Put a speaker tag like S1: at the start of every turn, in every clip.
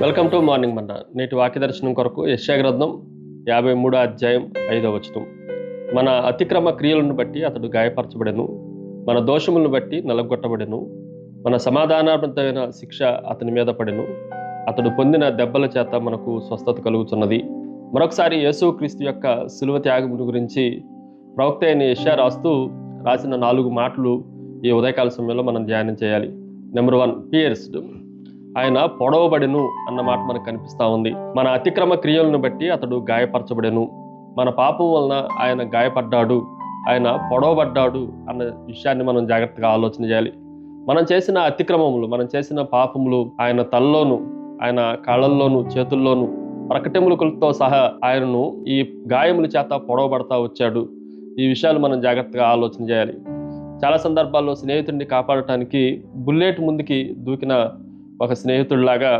S1: Welcome to morning మన్నా. నేటి వాక్య దర్శనం కొరకు యెషయా గ్రంథం 53వ అధ్యాయం 5వ వచనం. మన అతిక్రమ క్రియలను బట్టి అతడు గాయపరచబడెను, మన దోషములను బట్టి నలగొట్టబడెను, మన సమాధానార్థమైన శిక్ష అతని మీద పడెను, అతడు పొందిన దెబ్బల చేత మనకు స్వస్థత కలుగుతున్నది. మరొకసారి యేసుక్రీస్తు యొక్క శిలువ త్యాగమును గురించి ప్రవక్త అయిన యెషయా రాసిన 4 మాటలు ఈ ఉదయకాల సమయంలో మనం ధ్యానం చేయాలి. Number 1, pierced. ఆయన పొడవబడెను అన్న మాట మనకు కనిపిస్తూ ఉంది. మన అతిక్రమ క్రియలను బట్టి అతడు గాయపరచబడెను, మన పాపం వలన ఆయన గాయపడ్డాడు, ఆయన పొడవబడ్డాడు అన్న విషయాన్ని మనం జాగ్రత్తగా ఆలోచన చేయాలి. మనం చేసిన అతిక్రమములు, మనం చేసిన పాపములు ఆయన తలలోను, ఆయన కాళ్ళల్లోను, చేతుల్లోను ప్రకటెములతో సహా ఆయనను ఈ గాయముల చేత పొడవబడతా వచ్చాడు. ఈ విషయాలు మనం జాగ్రత్తగా ఆలోచన చేయాలి. చాలా సందర్భాల్లో స్నేహితుడిని కాపాడటానికి బుల్లెట్ ముందుకి దూకిన ఒక స్నేహితుడిలాగా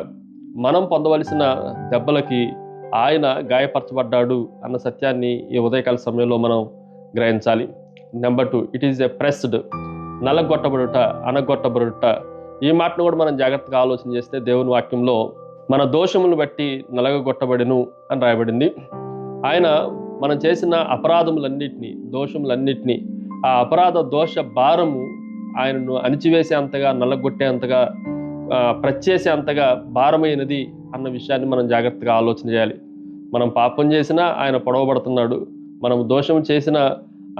S1: మనం పొందవలసిన దెబ్బలకి ఆయన గాయపరచబడ్డాడు అన్న సత్యాన్ని ఈ ఉదయకాల సమయంలో మనం గ్రహించాలి. Number 2, it is a pressed. నలగొట్టబడుట, అనగొట్టబడుట. ఈ మాటను కూడా మనం జాగ్రత్తగా ఆలోచన చేస్తే దేవుని వాక్యంలో మన దోషములను బట్టి నలగొట్టబడెను అని రాయబడింది. ఆయన మనం చేసిన అపరాధములన్నిటినీ, దోషములన్నిటినీ, ఆ అపరాధ దోష భారము ఆయనను అణిచివేసేంతగా, నలగొట్టేంతగా, ప్రచ్చేసేంతగా భారమైనది అన్న విషయాన్ని మనం జాగ్రత్తగా ఆలోచన చేయాలి. మనం పాపం చేసినా ఆయన పొడవబడుతున్నాడు, మనం దోషం చేసినా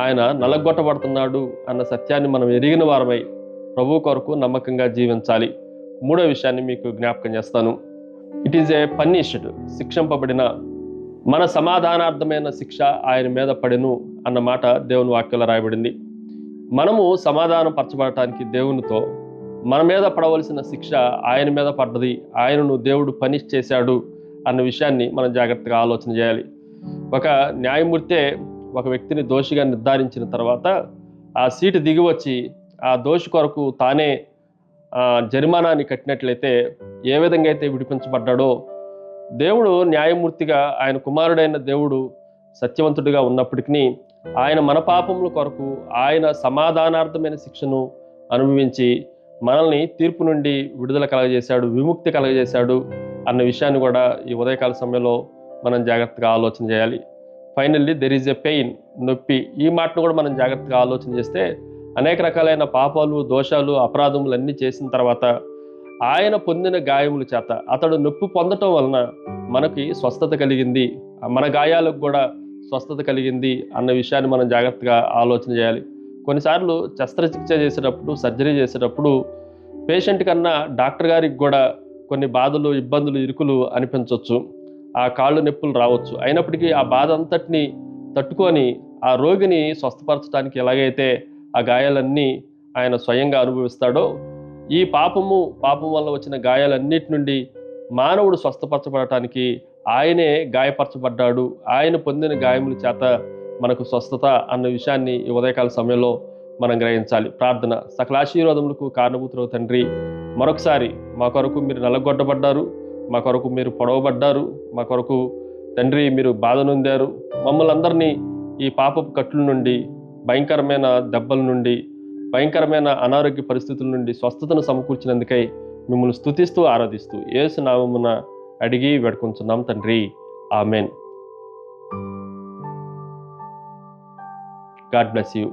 S1: ఆయన నలగొట్టబడుతున్నాడు అన్న సత్యాన్ని మనం ఎరిగిన వారమై ప్రభు కొరకు నమ్మకంగా జీవించాలి. 3వ విషయాన్ని మీకు జ్ఞాపకం చేస్తాను. It is a punished. శిక్షింపబడిన, మన సమాధానార్థమైన శిక్ష ఆయన మీద పడెను అన్న మాట దేవుని వాక్యంలో రాయబడింది. మనము సమాధానం పరచబడటానికి దేవునితో మన మీద పడవలసిన శిక్ష ఆయన మీద పడ్డది, ఆయనను దేవుడు పనిష్ చేశాడు అన్న విషయాన్ని మనం జాగ్రత్తగా ఆలోచన చేయాలి. ఒక న్యాయమూర్తే ఒక వ్యక్తిని దోషిగా నిర్ధారించిన తర్వాత ఆ సీటు దిగి వచ్చి ఆ దోషి కొరకు తానే జరిమానాన్ని కట్టినట్లయితే ఏ విధంగా అయితే విడిపించబడ్డాడో, దేవుడు న్యాయమూర్తిగా, ఆయన కుమారుడైన దేవుడు సత్యవంతుడిగా ఉన్నప్పటికీ ఆయన మన పాపముల కొరకు ఆయన సమాధానార్థమైన శిక్షను అనుభవించి మనల్ని తీర్పు నుండి విడుదల కలగజేశాడు, విముక్తి కలగజేశాడు అన్న విషయాన్ని కూడా ఈ ఉదయకాల సమయంలో మనం జాగ్రత్తగా ఆలోచన చేయాలి. Finally there is a pain. నొప్పి. ఈ మాటను కూడా మనం జాగ్రత్తగా ఆలోచన చేస్తే అనేక రకాలైన పాపాలు, దోషాలు, అపరాధములు అన్నీ చేసిన తర్వాత ఆయన పొందిన గాయముల చేత అతడు నొప్పి పొందటం వలన మనకి స్వస్థత కలిగింది, మన గాయాలకు కూడా స్వస్థత కలిగింది అన్న విషయాన్ని మనం జాగ్రత్తగా ఆలోచన చేయాలి. కొన్నిసార్లు శస్త్రచికిత్స చేసేటప్పుడు, సర్జరీ చేసేటప్పుడు పేషెంట్ కన్నా డాక్టర్ గారికి కూడా కొన్ని బాధలు, ఇబ్బందులు, ఇరుకులు అనిపించవచ్చు, ఆ కాళ్ళు నొప్పులు రావచ్చు. అయినప్పటికీ ఆ బాధ అంతటిని తట్టుకొని ఆ రోగిని స్వస్థపరచడానికి ఎలాగైతే ఆ గాయాలన్నీ ఆయన స్వయంగా అనుభవిస్తాడో, ఈ పాపం వల్ల వచ్చిన గాయాలన్నిటి నుండి మానవుడు స్వస్థపరచబడటానికి ఆయనే గాయపరచబడ్డాడు, ఆయన పొందిన గాయముల చేత మనకు స్వస్థత అన్న విషయాన్ని ఈ ఉదయకాల సమయంలో మనం గ్రహించాలి. ప్రార్థన. సకలాశీర్వాదములకు కారణభూతులు తండ్రి, మరొకసారి మా కొరకు మీరు నలగొట్టబడ్డారు, మా కొరకు మీరు పొడవబడ్డారు, మా కొరకు తండ్రి మీరు బాధ నొందారు. మమ్మల్ని అందరినీ ఈ పాపపు కట్టుల నుండి, భయంకరమైన దెబ్బల నుండి, భయంకరమైన అనారోగ్య పరిస్థితుల నుండి స్వస్థతను సమకూర్చినందుకై మిమ్మల్ని స్తుతిస్తూ ఆరాధిస్తూ యేసు నామమున అడిగి వేడుకుంటున్నాం తండ్రి. ఆమెన్. God bless you.